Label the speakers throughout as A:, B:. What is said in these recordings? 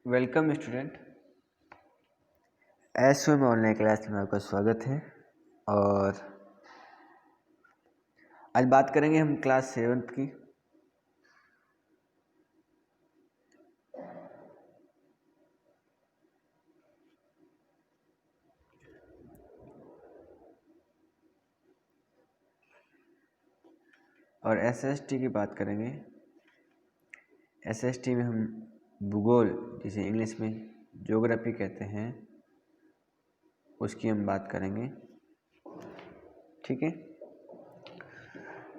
A: Welcome student. S में online class में आपका स्वागत है। और आज बात करेंगे हम क्लास 7 की। और एसएसटी की बात करेंगे। एसएसटी में हम भूगोल, जिसे इंग्लिश में ज्योग्राफी कहते हैं, उसकी हम बात करेंगे। ठीक है।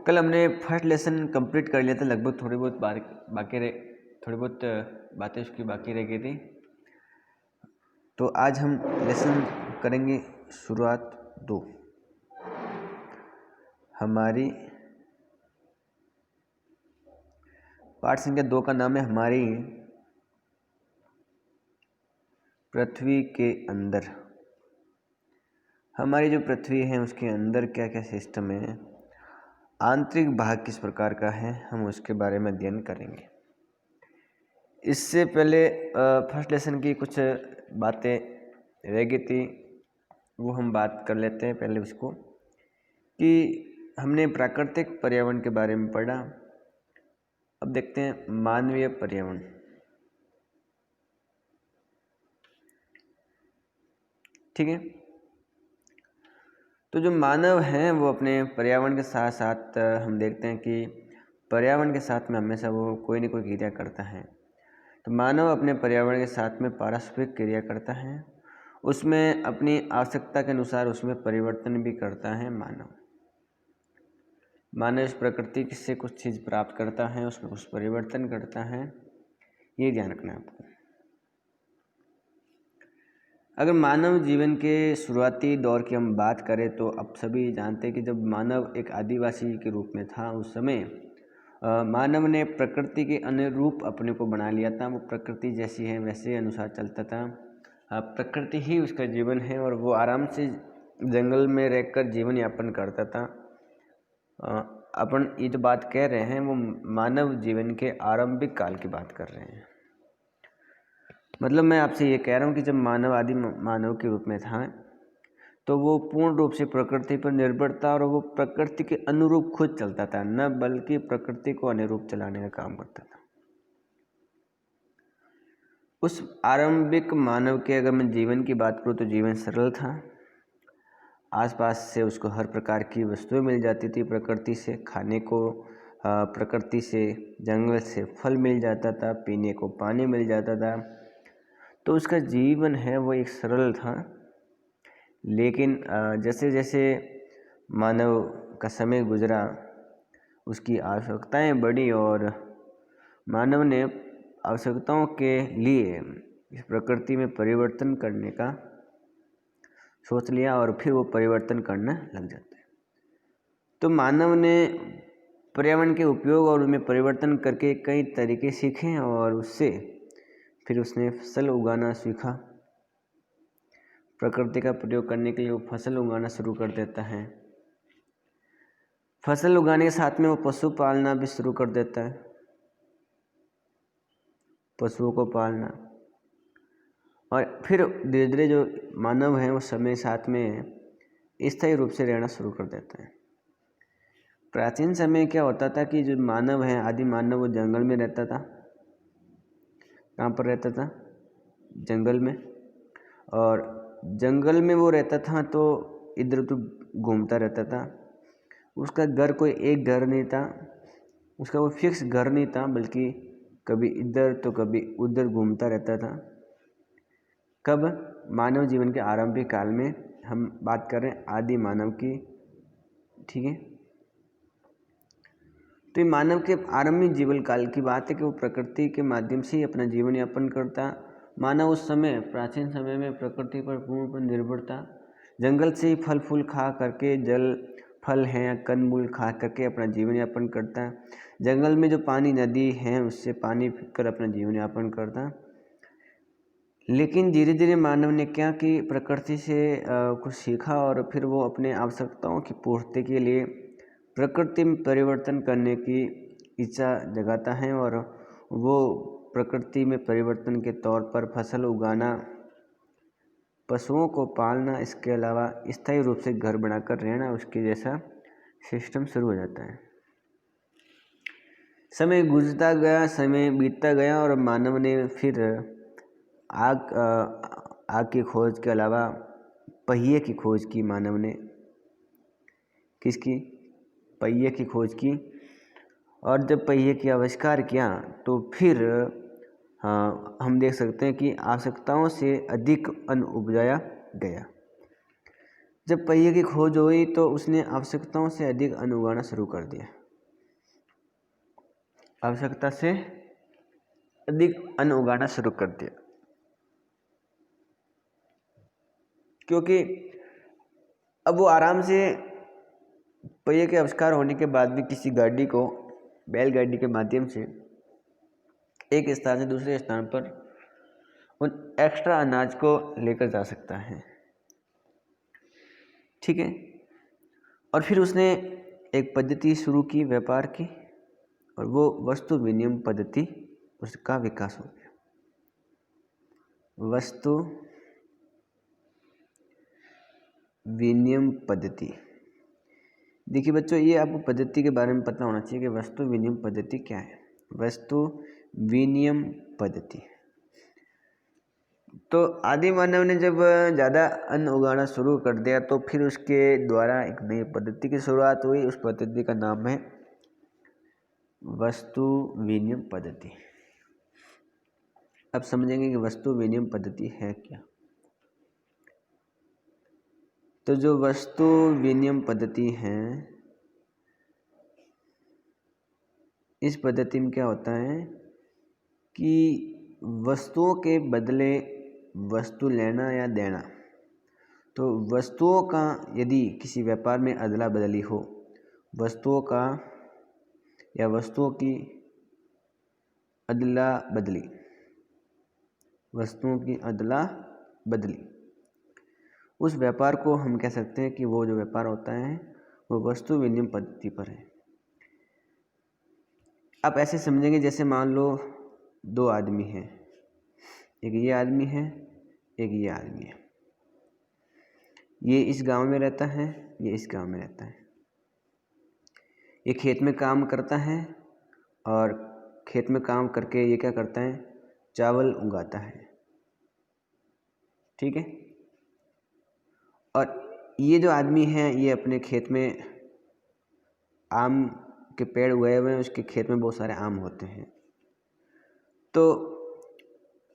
A: कल हमने फर्स्ट लेसन कंप्लीट कर लिया था, लगभग थोड़ी बहुत बातें उसकी बाकी रह गई थी। तो आज हम लेसन करेंगे शुरुआत 2। हमारी पाठ संख्या 2 का नाम है हमारी पृथ्वी के अंदर। हमारी जो पृथ्वी है उसके अंदर क्या क्या सिस्टम है, आंतरिक भाग किस प्रकार का है, हम उसके बारे में अध्ययन करेंगे। इससे पहले फर्स्ट लेसन की कुछ बातें रह गई थी, वो हम बात कर लेते हैं पहले उसको। कि हमने प्राकृतिक पर्यावरण के बारे में पढ़ा। अब देखते हैं मानवीय पर्यावरण। ठीक है। तो जो मानव हैं वो अपने पर्यावरण के साथ साथ हम देखते हैं कि पर्यावरण के साथ में हमेशा वो कोई न कोई क्रिया करता है। तो मानव अपने पर्यावरण के साथ में पारस्परिक क्रिया करता है, उसमें अपनी आवश्यकता के अनुसार उसमें परिवर्तन भी करता है। मानव इस प्रकृति से कुछ चीज़ प्राप्त करता है, उसमें कुछ परिवर्तन करता है, ये ध्यान रखना है आपको। अगर मानव जीवन के शुरुआती दौर की हम बात करें तो अब सभी जानते हैं कि जब मानव एक आदिवासी के रूप में था, उस समय मानव ने प्रकृति के अनुरूप अपने को बना लिया था। वो प्रकृति जैसी है वैसे अनुसार चलता था। प्रकृति ही उसका जीवन है और वो आराम से जंगल में रहकर जीवन यापन करता था। अपन ये जो बात कह रहे हैं वो मानव जीवन के आरंभिक काल की बात कर रहे हैं। मतलब मैं आपसे ये कह रहा हूँ कि जब मानव आदि मानव के रूप में था तो वो पूर्ण रूप से प्रकृति पर निर्भर था और वो प्रकृति के अनुरूप खुद चलता था, न बल्कि प्रकृति को अनुरूप चलाने का काम करता था। उस आरंभिक मानव के अगर मैं जीवन की बात करूँ तो जीवन सरल था। आसपास से उसको हर प्रकार की वस्तुएं मिल जाती थी, प्रकृति से खाने को, प्रकृति से जंगल से फल मिल जाता था, पीने को पानी मिल जाता था। तो उसका जीवन है वो एक सरल था। लेकिन जैसे जैसे मानव का समय गुजरा, उसकी आवश्यकताएं बढ़ी और मानव ने आवश्यकताओं के लिए इस प्रकृति में परिवर्तन करने का सोच लिया और फिर वो परिवर्तन करना लग जाते हैं। तो मानव ने पर्यावरण के उपयोग और उनमें परिवर्तन करके कई तरीके सीखे और उससे फिर उसने फसल उगाना सीखा। प्रकृति का प्रयोग करने के लिए वो फसल उगाना शुरू कर देता है। फसल उगाने के साथ में वो पशु पालना भी शुरू कर देता है, पशुओं को पालना। और फिर धीरे धीरे जो मानव है वो समय साथ में स्थायी रूप से रहना शुरू कर देता है। प्राचीन समय क्या होता था कि जो मानव है, आदि मानव, वो जंगल में रहता था। कहाँ पर रहता था? जंगल में। और जंगल में वो रहता था तो इधर उधर घूमता रहता था। उसका घर कोई एक घर नहीं था, उसका वो फिक्स घर नहीं था, बल्कि कभी इधर तो कभी उधर घूमता रहता था। कब? मानव जीवन के आरंभिक काल में हम बात कर रहे हैं, आदि मानव की। ठीक है। तो ये मानव के आरंभिक जीवन काल की बात है कि वो प्रकृति के माध्यम से ही अपना जीवन यापन करता। मानव उस समय प्राचीन समय में प्रकृति पर पूर्ण पर निर्भर था। जंगल से ही फल फूल खा करके, जल फल हैं या कंद मूल खा करके अपना जीवन यापन करता है। जंगल में जो पानी नदी हैं उससे पानी पीकर अपना जीवन यापन करता। लेकिन धीरे धीरे मानव ने क्या कि प्रकृति से कुछ सीखा और फिर वो अपने आवश्यकताओं की पूर्ति के लिए प्रकृति में परिवर्तन करने की इच्छा जगाता है और वो प्रकृति में परिवर्तन के तौर पर फसल उगाना, पशुओं को पालना, इसके अलावा स्थायी रूप से घर बनाकर रहना, उसके जैसा सिस्टम शुरू हो जाता है। समय गुजरता गया, समय बीतता गया और मानव ने फिर आग की खोज के अलावा पहिए की खोज की। मानव ने किसकी? पहिए की खोज की। और जब पहिए की आविष्कार किया तो फिर हम देख सकते हैं कि आवश्यकताओं से अधिक अन्न उपजाया गया। जब पहिए की खोज हुई तो उसने आवश्यकताओं से अधिक अन्न उगाना शुरू कर दिया। आवश्यकता से अधिक अन्न उगाना शुरू कर दिया, क्योंकि अब वो आराम से पहिए के आविष्कार होने के बाद भी किसी गाड़ी को बैलगाड़ी के माध्यम से एक स्थान से दूसरे स्थान पर उन एक्स्ट्रा अनाज को लेकर जा सकता है। ठीक है। और फिर उसने एक पद्धति शुरू की व्यापार की, और वो वस्तु विनिमय पद्धति, उसका विकास हो गया। वस्तु विनिमय पद्धति। देखिए बच्चों, ये आपको पद्धति के बारे में पता होना चाहिए कि वस्तु विनिमय पद्धति क्या है। वस्तु विनिमय पद्धति, तो आदि मानव ने जब ज़्यादा अन्न उगाना शुरू कर दिया तो फिर उसके द्वारा एक नई पद्धति की शुरुआत हुई। उस पद्धति का नाम है वस्तु विनिमय पद्धति। अब समझेंगे कि वस्तु विनिमय पद्धति है क्या। तो जो वस्तु विनिमय पद्धति है, इस पद्धति में क्या होता है कि वस्तुओं के बदले वस्तु लेना या देना। तो वस्तुओं का यदि किसी व्यापार में अदला बदली हो, वस्तुओं का या वस्तुओं की अदला बदली, वस्तुओं की अदला बदली, उस व्यापार को हम कह सकते हैं कि वो जो व्यापार होता है वो वस्तु विनिमय पद्धति पर है। आप ऐसे समझेंगे जैसे मान लो दो आदमी हैं, एक ये आदमी है, एक ये आदमी है। ये इस गांव में रहता है, ये इस गांव में रहता है। ये खेत में काम करता है और खेत में काम करके ये क्या करता है, चावल उगाता है। ठीक है। और ये जो आदमी है ये अपने खेत में आम के पेड़ उगाए हुए हैं, उसके खेत में बहुत सारे आम होते हैं। तो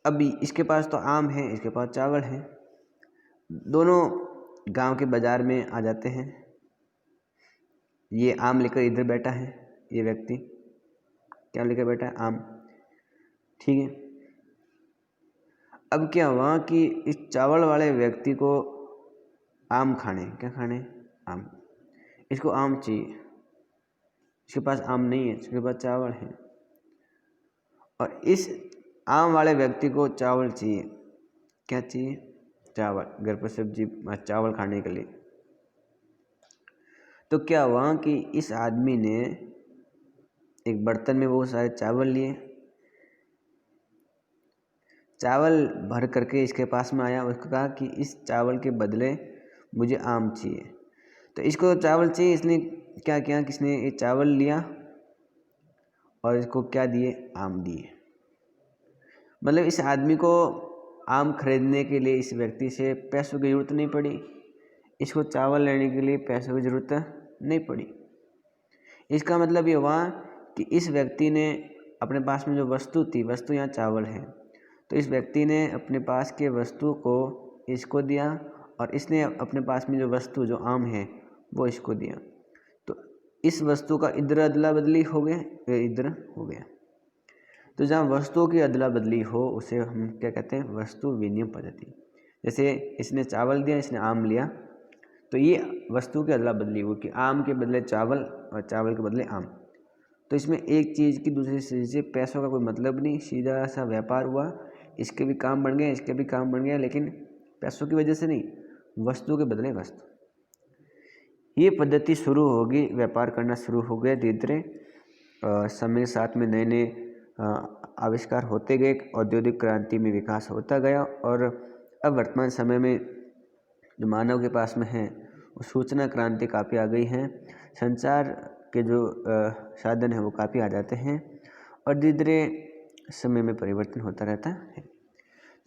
A: अभी इसके पास तो आम है, इसके पास चावल है। दोनों गांव के बाज़ार में आ जाते हैं। ये आम लेकर इधर बैठा है, ये व्यक्ति क्या लेकर बैठा है, आम। ठीक है। अब क्या हुआ कि इस चावल वाले व्यक्ति को आम खाने, क्या खाने, आम। इसको आम चाहिए, इसके पास आम नहीं है, इसके पास चावल है। और इस आम वाले व्यक्ति को चावल चाहिए, क्या चाहिए, चावल, घर पर सब्जी चावल खाने के लिए। तो क्या हुआ कि इस आदमी ने एक बर्तन में बहुत सारे चावल लिए, चावल भर करके इसके पास में आया। उसको कहा कि इस चावल के बदले मुझे आम चाहिए। तो इसको चावल चाहिए, इसने क्या किया, किसने ये चावल लिया और इसको क्या दिए, आम दिए। मतलब इस आदमी को आम खरीदने के लिए इस व्यक्ति से पैसों की ज़रूरत नहीं पड़ी, इसको चावल लेने के लिए पैसों की ज़रूरत नहीं पड़ी। इसका मतलब ये हुआ कि इस व्यक्ति ने अपने पास में जो वस्तु थी, वस्तु यहाँ चावल है, तो इस व्यक्ति ने अपने पास के वस्तु को इसको दिया और इसने अपने पास में जो वस्तु, जो आम है, वो इसको दिया। तो इस वस्तु का इधर अदला बदली हो गया, इधर हो गया। तो जहाँ वस्तुओं की अदला बदली हो उसे हम क्या कहते हैं, वस्तु विनिमय पद्धति। जैसे इसने चावल दिया, इसने आम लिया, तो ये वस्तु की अदला बदली हुई कि आम के बदले चावल और चावल के बदले आम। तो इसमें एक चीज़ की दूसरी चीज़ से पैसों का कोई मतलब नहीं, सीधा सा व्यापार हुआ। इसके भी काम बन गए, इसके भी काम बन गया, लेकिन पैसों की वजह से नहीं, वस्तु के बदले वस्तु। ये पद्धति शुरू होगी, व्यापार करना शुरू हो गया धीरे धीरे। समय के साथ में नए नए आविष्कार होते गए, औद्योगिक क्रांति में विकास होता गया और अब वर्तमान समय में जो मानव के पास में है वो सूचना क्रांति काफ़ी आ गई है। संचार के जो साधन हैं वो काफ़ी आ जाते हैं और धीरे धीरे समय में परिवर्तन होता रहता है।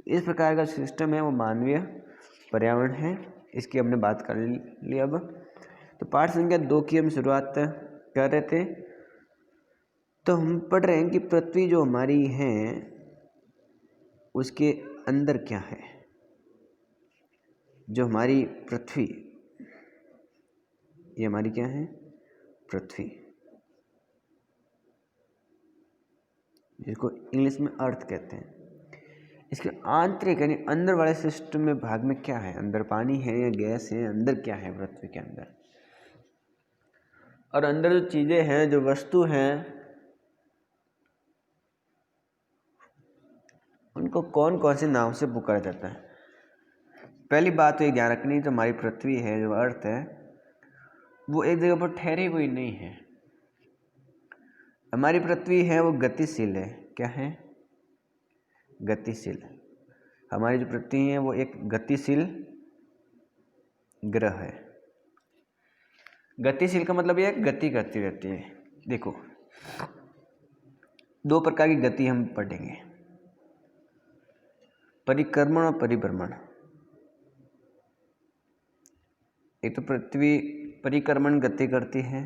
A: इस प्रकार का सिस्टम है वो मानवीय पर्यावरण है। इसकी हमने बात कर ली। अब तो पाठ संख्या 2 की हम शुरुआत कर रहे थे। तो हम पढ़ रहे हैं कि पृथ्वी जो हमारी है उसके अंदर क्या है। जो हमारी पृथ्वी, ये हमारी क्या है, पृथ्वी, जिसको इंग्लिश में अर्थ कहते हैं। इसके आंतरिक यानी अंदर वाले सिस्टम में भाग में क्या है, अंदर पानी है या गैस है, अंदर क्या है पृथ्वी के अंदर। और अंदर जो चीज़ें हैं, जो वस्तु हैं, उनको कौन कौन से नाम से पुकारा जाता है। पहली बात तो ये ध्यान रखनी, तो हमारी पृथ्वी है, जो अर्थ है, वो एक जगह पर ठहरी हुई नहीं है। हमारी पृथ्वी है वो गतिशील है। क्या है, गतिशील। हमारी जो पृथ्वी है वो एक गतिशील ग्रह है। गतिशील का मतलब यह गति करती रहती है। देखो, 2 प्रकार की गति हम पढ़ेंगे, परिक्रमण और परिभ्रमण। एक तो पृथ्वी परिक्रमण गति करती है,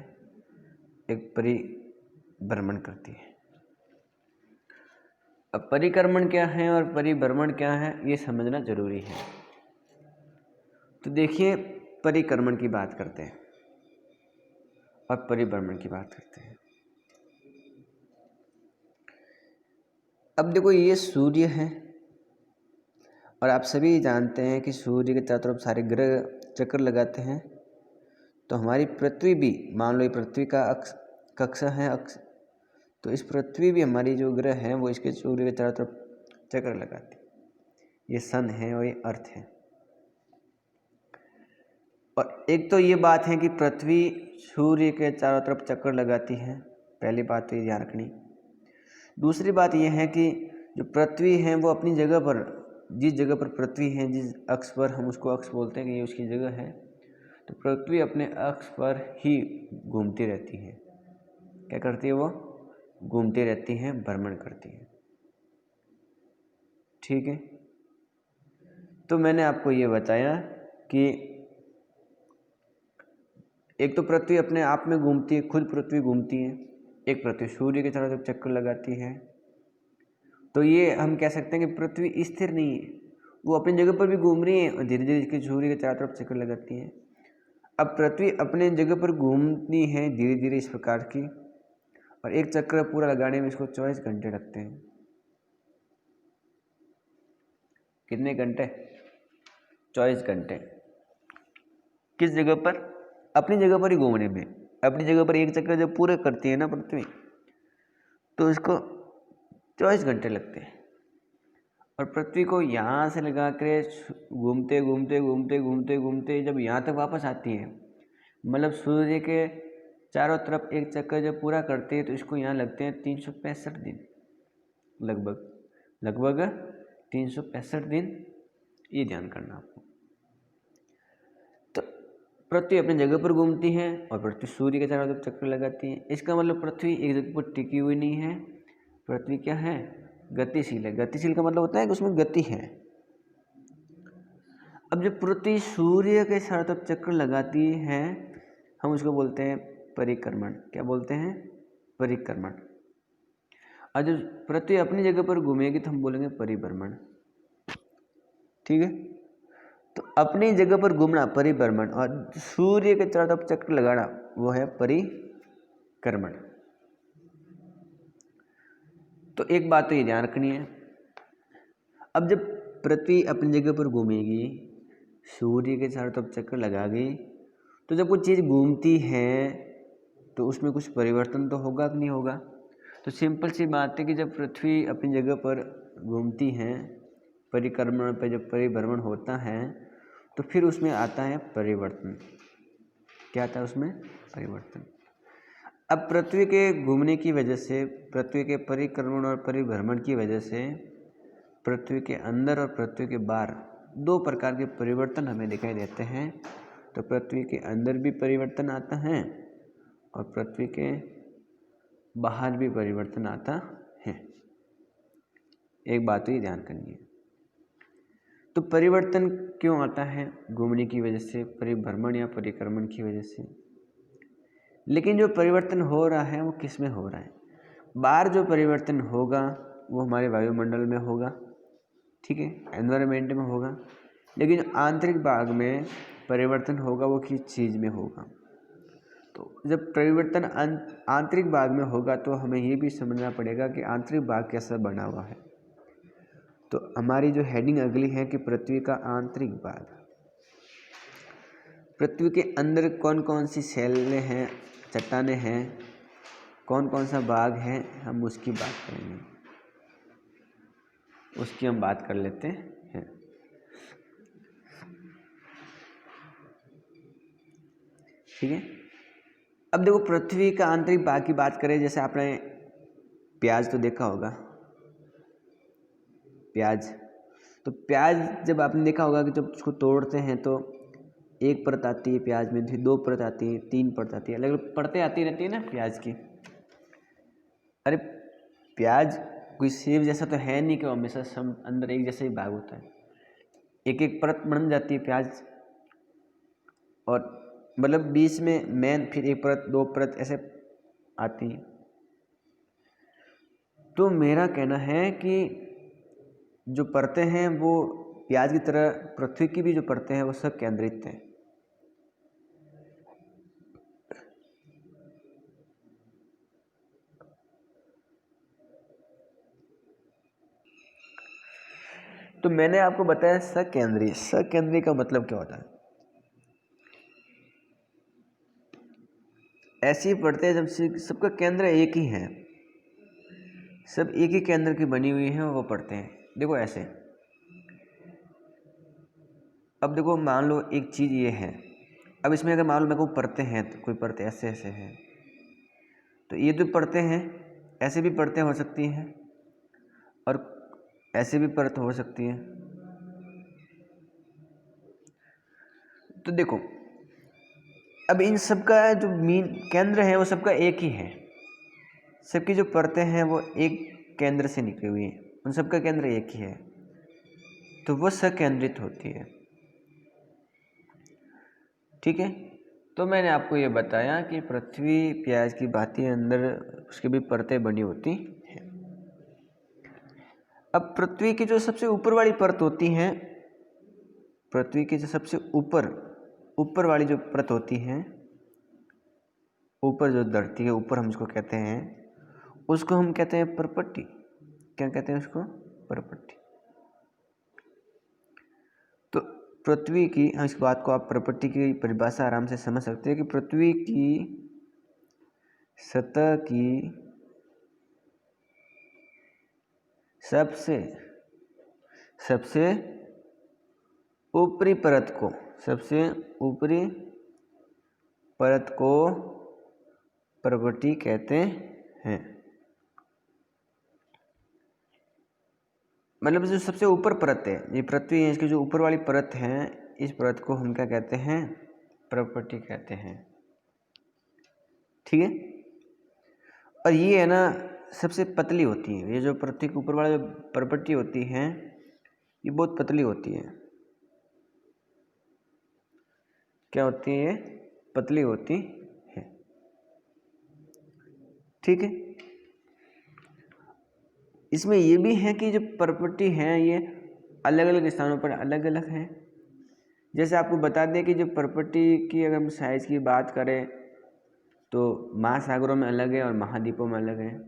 A: एक परिभ्रमण करती है। अब परिक्रमण क्या है और परिभ्रमण क्या है ये समझना जरूरी है। तो देखिए, परिक्रमण की बात करते हैं और परिभ्रमण की बात करते हैं। अब देखो, ये सूर्य है और आप सभी जानते हैं कि सूर्य के चारों तरफ सारे ग्रह चक्कर लगाते हैं। तो हमारी पृथ्वी भी, मान लो ये पृथ्वी का कक्षा है, अक्ष, तो इस पृथ्वी भी हमारी जो ग्रह है वो इसके सूर्य के चारों तरफ चक्कर लगाती है। ये सन है और ये अर्थ है। और एक तो ये बात है कि पृथ्वी सूर्य के चारों तरफ चक्कर लगाती है, पहली बात तो ये ध्यान रखनी। दूसरी बात ये है कि जो पृथ्वी है वो अपनी जगह पर, जिस जगह पर पृथ्वी है, जिस अक्ष पर, हम उसको अक्ष बोलते हैं कि ये उसकी जगह है, तो पृथ्वी अपने अक्ष पर ही घूमती रहती है। क्या करती है, वो घूमती रहती है, भ्रमण करती है। ठीक है, तो मैंने आपको ये बताया कि एक तो पृथ्वी अपने आप में घूमती है, खुद पृथ्वी घूमती है, एक पृथ्वी सूर्य की चारों तरफ चक्कर लगाती है। तो ये हम कह सकते हैं कि पृथ्वी स्थिर नहीं है, वो अपनी जगह पर भी घूम रही है और धीरे धीरे इसके सूर्य के चारों तरफ चक्कर लगाती है। अब पृथ्वी अपने जगह पर घूमती है धीरे धीरे इस प्रकार की, और एक चक्कर पूरा लगाने में इसको 24 घंटे लगते हैं। कितने घंटे, 24 घंटे। किस जगह पर, अपनी जगह पर ही घूमने में। अपनी जगह पर एक चक्कर जब पूरे करती है ना पृथ्वी, तो इसको 24 घंटे लगते हैं। और पृथ्वी को यहाँ से लगा कर घूमते घूमते घूमते घूमते घूमते जब यहाँ तक वापस आती है, मतलब सूर्य के चारों तरफ एक चक्कर जब पूरा करती है, तो इसको यहाँ लगते हैं 365 दिन, लगभग 365 दिन। ये ध्यान करना आपको। तो पृथ्वी अपनी जगह पर घूमती है और पृथ्वी सूर्य के चारों तरफ चक्कर लगाती है। इसका मतलब पृथ्वी एक जगह पर टिकी हुई नहीं है। पृथ्वी क्या है, गतिशील है। गतिशील का मतलब होता है कि उसमें गति है। अब जब पृथ्वी सूर्य के चारों तरफ चक्कर लगाती है, हम उसको बोलते हैं परिक्रमण। क्या बोलते हैं, परिक्रमण। और जब पृथ्वी अपनी जगह पर घूमेगी तो हम बोलेंगे परिभ्रमण। ठीक है, तो अपनी जगह पर घूमना परिभ्रमण, और सूर्य के चारों तरफ चक्कर लगाना वो है परिक्रमण। तो एक बात तो ये ध्यान रखनी है, अब जब पृथ्वी अपनी जगह पर घूमेगी, सूर्य के चारों तरफ चक्कर लगाएगी, तो जब कोई चीज़ घूमती है तो उसमें कुछ परिवर्तन तो होगा कि नहीं होगा। तो सिंपल सी बात है कि जब पृथ्वी अपनी जगह पर घूमती है, परिक्रमण पर जब परिभ्रमण होता है, तो फिर उसमें आता है परिवर्तन। क्या आता है उसमें, परिवर्तन। अब पृथ्वी के घूमने की वजह से, पृथ्वी के परिक्रमण और परिभ्रमण की वजह से पृथ्वी के अंदर और पृथ्वी के बाहर दो प्रकार के परिवर्तन हमें दिखाई देते हैं। तो पृथ्वी के अंदर भी परिवर्तन आता है और पृथ्वी के बाहर भी परिवर्तन आता है। एक बात ही ध्यान करनी है। तो परिवर्तन क्यों आता है? घूमने की वजह से, परिभ्रमण या परिक्रमण की वजह से। लेकिन जो परिवर्तन हो रहा है वो किस में हो रहा है? बाहर जो परिवर्तन होगा वो हमारे वायुमंडल में होगा, ठीक है, एनवायरनमेंट में होगा। लेकिन आंतरिक भाग में परिवर्तन होगा वो किस चीज़ में होगा? तो जब परिवर्तन आंतरिक भाग में होगा तो हमें ये भी समझना पड़ेगा कि आंतरिक भाग कैसा बना हुआ है। तो हमारी जो हेडिंग अगली है कि पृथ्वी का आंतरिक भाग। पृथ्वी के अंदर कौन कौन सी सेलें हैं, चट्टानें हैं, कौन कौन सा भाग है, हम उसकी बात करेंगे, उसकी हम बात कर लेते हैं। ठीक है। अब देखो पृथ्वी का आंतरिक भाग की बात करें, जैसे आपने प्याज तो देखा होगा, प्याज। तो प्याज जब आपने देखा होगा कि जब उसको तोड़ते हैं तो एक परत आती है प्याज में, फिर दो परत आती है, तीन परत आती है, अलग अलग परतें आती रहती है ना प्याज की। अरे प्याज कोई सेब जैसा तो है नहीं कि हमेशा सब अंदर एक जैसा ही भाग होता है। एक एक परत बन जाती है प्याज, और मतलब बीच में मेन, फिर एक परत, दो परत ऐसे आती है। तो मेरा कहना है कि जो परतें हैं वो प्याज की तरह पृथ्वी की भी जो परतें हैं वो सब केंद्रित हैं। तो मैंने आपको बताया सकेंद्रीय। सकेंद्रीय का मतलब क्या होता है? ऐसी परतें जब सबका केंद्र एक ही है, सब एक ही केंद्र की बनी हुई हैं, वो परतें हैं। देखो ऐसे, अब देखो मान लो एक चीज़ ये है, अब इसमें अगर मान लो मेरे को परतें हैं, तो कोई परतें ऐसे ऐसे हैं, तो ये तो परतें हैं, ऐसे भी परतें हो सकती हैं और ऐसे भी परत हो सकती है। तो देखो अब इन सब का जो मेन केंद्र है वो सबका एक ही है। सबकी जो परतें हैं वो एक केंद्र से निकली हुई हैं, उन सबका केंद्र एक ही है, तो वो सकेंद्रित होती है। ठीक है। तो मैंने आपको ये बताया कि पृथ्वी प्याज की भांति अंदर उसकी भी परतें बनी होती हैं। अब पृथ्वी की जो सबसे ऊपर वाली परत होती है, पृथ्वी की जो सबसे ऊपर वाली जो परत होती है, ऊपर जो धरती है ऊपर हम इसको कहते हैं, उसको हम कहते हैं परपट्टी। क्या कहते हैं उसको? परपट्टी। तो पृथ्वी की, इस बात को आप परपट्टी की परिभाषा आराम से समझ सकते हैं कि पृथ्वी की सतह की सबसे ऊपरी परत को, सबसे ऊपरी परत को परपट्टी कहते हैं। मतलब जो सबसे ऊपर परत है, ये पृथ्वी है, इसकी जो ऊपर वाली परत है, इस परत को हम क्या कहते हैं? परपट्टी कहते हैं। ठीक है। और ये है ना सबसे पतली होती है, ये जो पृथ्वी के ऊपर वाला जो परपट्टी होती है ये बहुत पतली होती है। क्या होती है? ये पतली होती है। ठीक है। इसमें ये भी है कि जो परपट्टी है ये अलग अलग स्थानों पर अलग अलग है। जैसे आपको बता दें कि जो परपट्टी की अगर हम साइज की बात करें तो महासागरों में अलग है और महाद्वीपों में अलग है।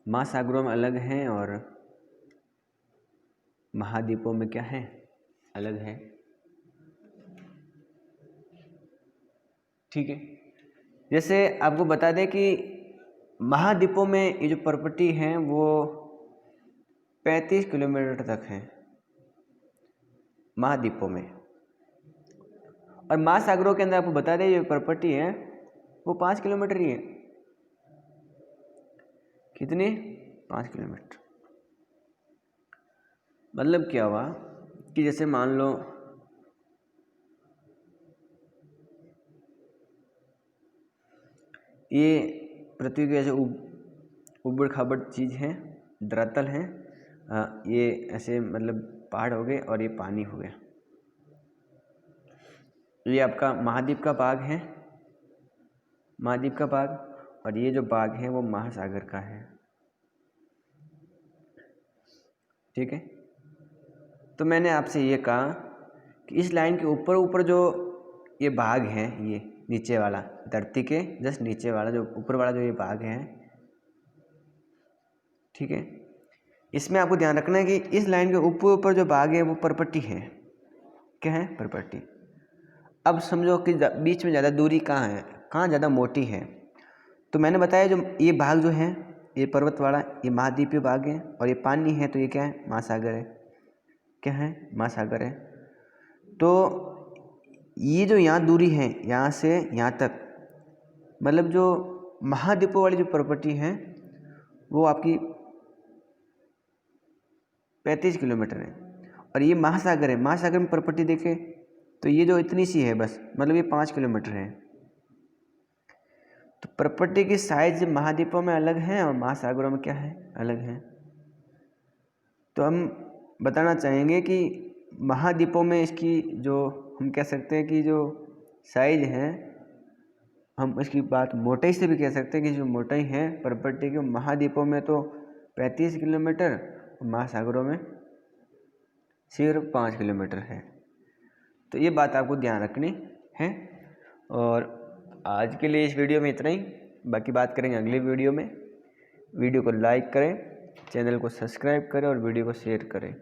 A: महासागरों में अलग है और महाद्वीपों में क्या है? अलग है। ठीक है। जैसे आपको बता दें कि महाद्वीपों में ये जो परपट्टी है वो 35 किलोमीटर तक है महाद्वीपों में, और महासागरों के अंदर आपको बता दें जो प्रॉपर्टी है वो 5 किलोमीटर ही है। कितनी? 5 किलोमीटर। मतलब क्या हुआ कि जैसे मान लो ये पृथ्वी की ऐसे उबड़ खाबड़ चीज़ है, धरातल है, ये ऐसे मतलब पहाड़ हो गए और ये पानी हो गया। ये आपका महाद्वीप का भाग है, महाद्वीप का भाग, और ये जो भाग है वो महासागर का है। ठीक है, तो मैंने आपसे ये कहा कि इस लाइन के ऊपर ऊपर जो ये भाग है, ये नीचे वाला, धरती के जस्ट नीचे वाला जो ऊपर वाला जो ये भाग है, ठीक है, इसमें आपको ध्यान रखना है कि इस लाइन के ऊपर ऊपर जो भाग है वो परपट्टी है। क्या है? परपट्टी। अब समझो कि बीच में ज़्यादा दूरी कहाँ है, कहाँ ज़्यादा मोटी है। तो मैंने बताया जो ये भाग जो है, ये पर्वत वाला, ये महाद्वीपीय भाग है, और ये पानी है, तो ये क्या है? महासागर है। क्या है? महासागर है। तो ये जो यहाँ दूरी है, यहाँ से यहाँ तक, मतलब जो महाद्वीपों वाली जो प्रॉपर्टी है वो आपकी 35 किलोमीटर है, और ये महासागर है। महासागर में प्रॉपर्टी देखें तो ये जो इतनी सी है बस, मतलब ये 5 किलोमीटर है। तो प्रॉपर्टी की साइज महाद्वीपों में अलग है और महासागरों में क्या है? अलग है। तो हम बताना चाहेंगे कि महाद्वीपों में इसकी जो हम कह सकते हैं कि जो साइज है, हम इसकी बात मोटाई से भी कह सकते हैं कि जो मोटाई है प्रॉपर्टी की, महाद्वीपों में तो 35 किलोमीटर, महासागरों में सिर्फ 5 किलोमीटर है। तो ये बात आपको ध्यान रखनी है। और आज के लिए इस वीडियो में इतना ही, बाकी बात करेंगे अगले वीडियो में। वीडियो को लाइक करें, चैनल को सब्सक्राइब करें और वीडियो को शेयर करें।